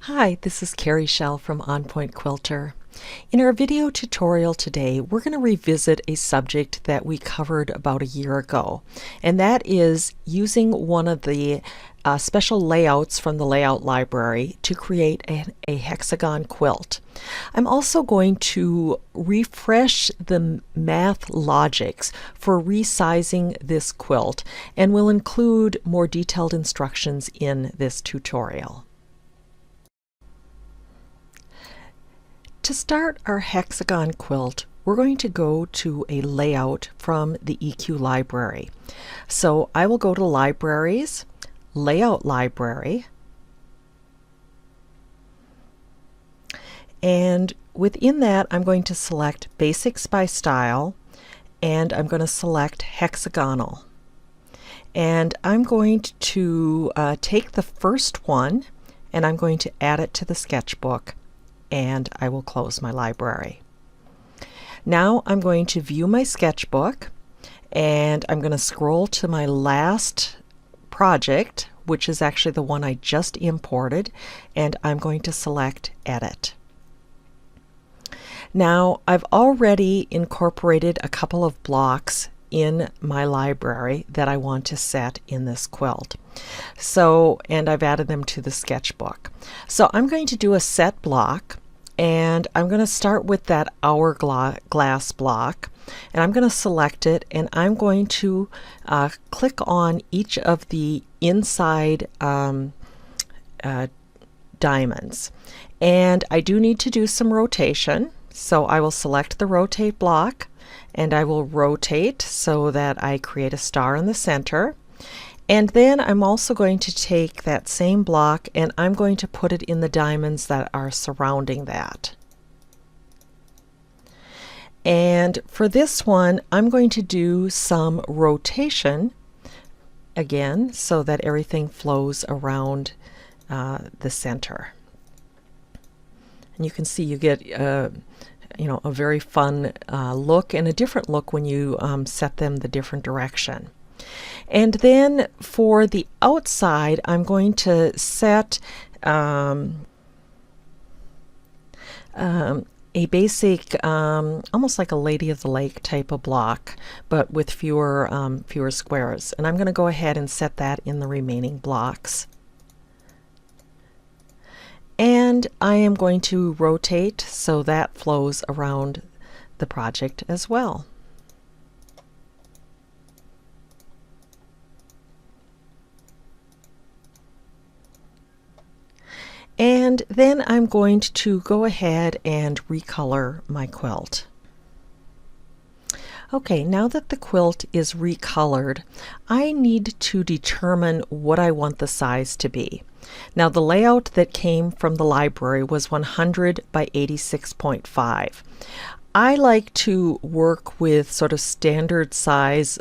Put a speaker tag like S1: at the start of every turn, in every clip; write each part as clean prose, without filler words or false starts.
S1: Hi, this is Carrie Schell from Quilter. In our video tutorial today, we're going to revisit a subject that we covered about a year ago, and that is using one of the special layouts from the layout library to create a hexagon quilt. I'm also going to refresh the math logics for resizing this quilt, and will include more detailed instructions in this tutorial. To start our hexagon quilt, we're going to go to a layout from the EQ library. So I will go to Libraries, Layout Library, and within that I'm going to select Basics by Style, and I'm going to select Hexagonal. And I'm going to take the first one and I'm going to add it to the sketchbook, and I will close my library. Now I'm going to view my sketchbook, and I'm going to scroll to my last project, which is actually the one I just imported, and I'm going to select Edit. Now I've already incorporated a couple of blocks in my library that I want to set in this quilt. And I've added them to the sketchbook. So I'm going to do a set block, and I'm going to start with that hourglass block, and I'm going to select it, and I'm going to click on each of the inside diamonds. And I do need to do some rotation, so I will select the rotate block, and I will rotate so that I create a star in the center. And then I'm also going to take that same block and I'm going to put it in the diamonds that are surrounding that. And for this one, I'm going to do some rotation again so that everything flows around the center. And you can see you get a very fun look, and a different look when you set them the different direction. And then for the outside, I'm going to set a basic, almost like a Lady of the Lake type of block, but with fewer squares. And I'm going to go ahead and set that in the remaining blocks. And I am going to rotate so that flows around the project as well. And then I'm going to go ahead and recolor my quilt. Okay, now that the quilt is recolored, I need to determine what I want the size to be. Now, the layout that came from the library was 100 by 86.5. I like to work with sort of standard size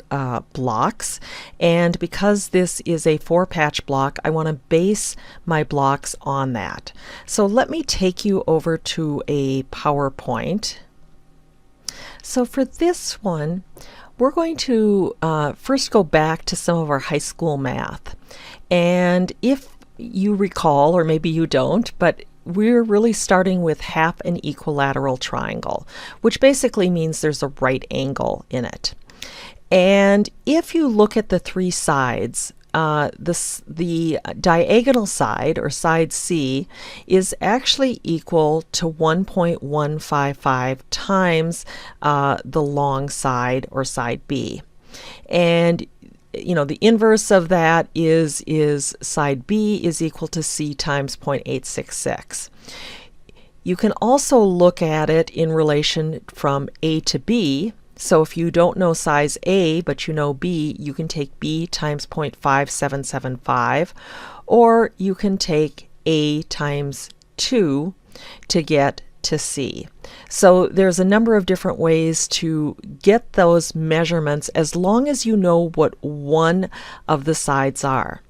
S1: blocks, and because this is a 4-patch block, I want to base my blocks on that. So let me take you over to a PowerPoint. So for this one, we're going to first go back to some of our high school math. And if you recall, or maybe you don't, but we're really starting with half an equilateral triangle, which basically means there's a right angle in it. And if you look at the three sides, the diagonal side, or side C, is actually equal to 1.155 times the long side, or side B. And the inverse of that is side B is equal to C times 0.866. You can also look at it in relation from A to B. So if you don't know size A, but you know B, you can take B times 0.5775, or you can take A times 2 to get to C. So there's a number of different ways to get those measurements, as long as you know what one of the sides are.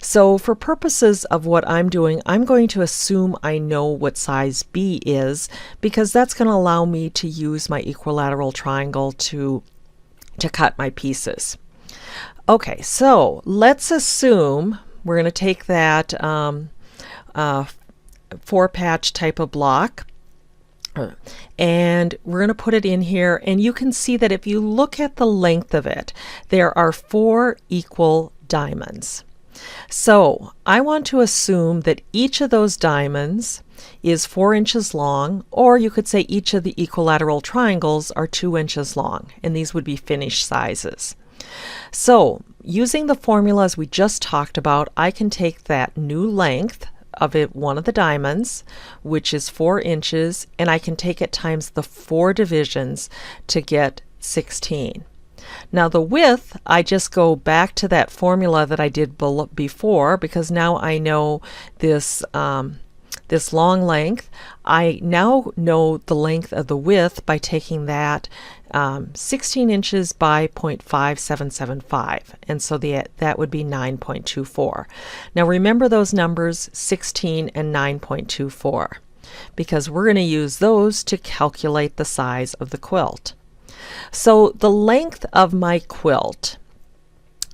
S1: So for purposes of what I'm doing, I'm going to assume I know what size B is, because that's going to allow me to use my equilateral triangle to cut my pieces. Okay, so let's assume we're going to take that 4-patch type of block. And we're going to put it in here, and you can see that if you look at the length of it, there are 4 equal diamonds. So I want to assume that each of those diamonds is 4 inches long, or you could say each of the equilateral triangles are 2 inches long, and these would be finished sizes. So using the formulas we just talked about, I can take that new length of one of the diamonds, which is 4 inches, and I can take it times the 4 divisions to get 16. Now the width, I just go back to that formula that I did before, because now I know this this long length. I now know the length of the width by taking that 16 inches by 0.5775, and so that would be 9.24. Now remember those numbers, 16 and 9.24, because we're going to use those to calculate the size of the quilt. So the length of my quilt,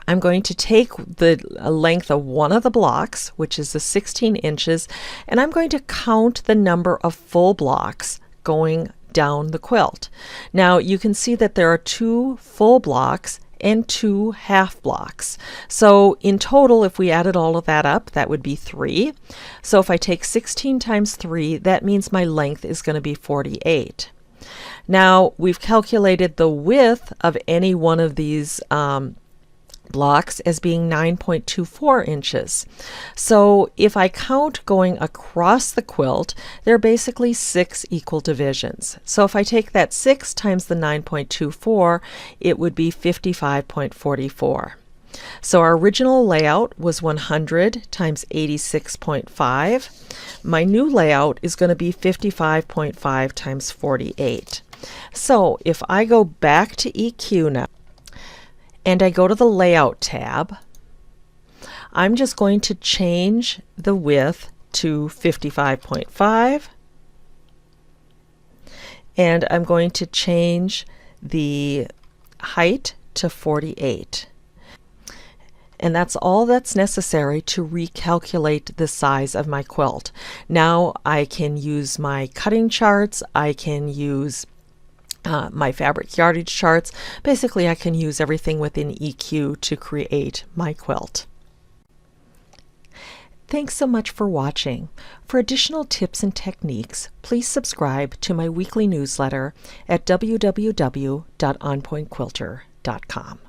S1: I'm going to take the length of one of the blocks, which is the 16 inches, and I'm going to count the number of full blocks going down the quilt. Now you can see that there are 2 full blocks and 2 half blocks. So in total, if we added all of that up, that would be 3. So if I take 16 times 3, that means my length is going to be 48. Now we've calculated the width of any one of these blocks as being 9.24 inches. So if I count going across the quilt, there are basically 6 equal divisions. So if I take that 6 times the 9.24, it would be 55.44. So our original layout was 100 times 86.5. My new layout is going to be 55.5 times 48. So if I go back to EQ now, and I go to the Layout tab, I'm just going to change the width to 55.5, and I'm going to change the height to 48. And that's all that's necessary to recalculate the size of my quilt. Now I can use my cutting charts, I can use my fabric yardage charts. Basically, I can use everything within EQ to create my quilt. Thanks so much for watching. For additional tips and techniques, please subscribe to my weekly newsletter at www.onpointquilter.com.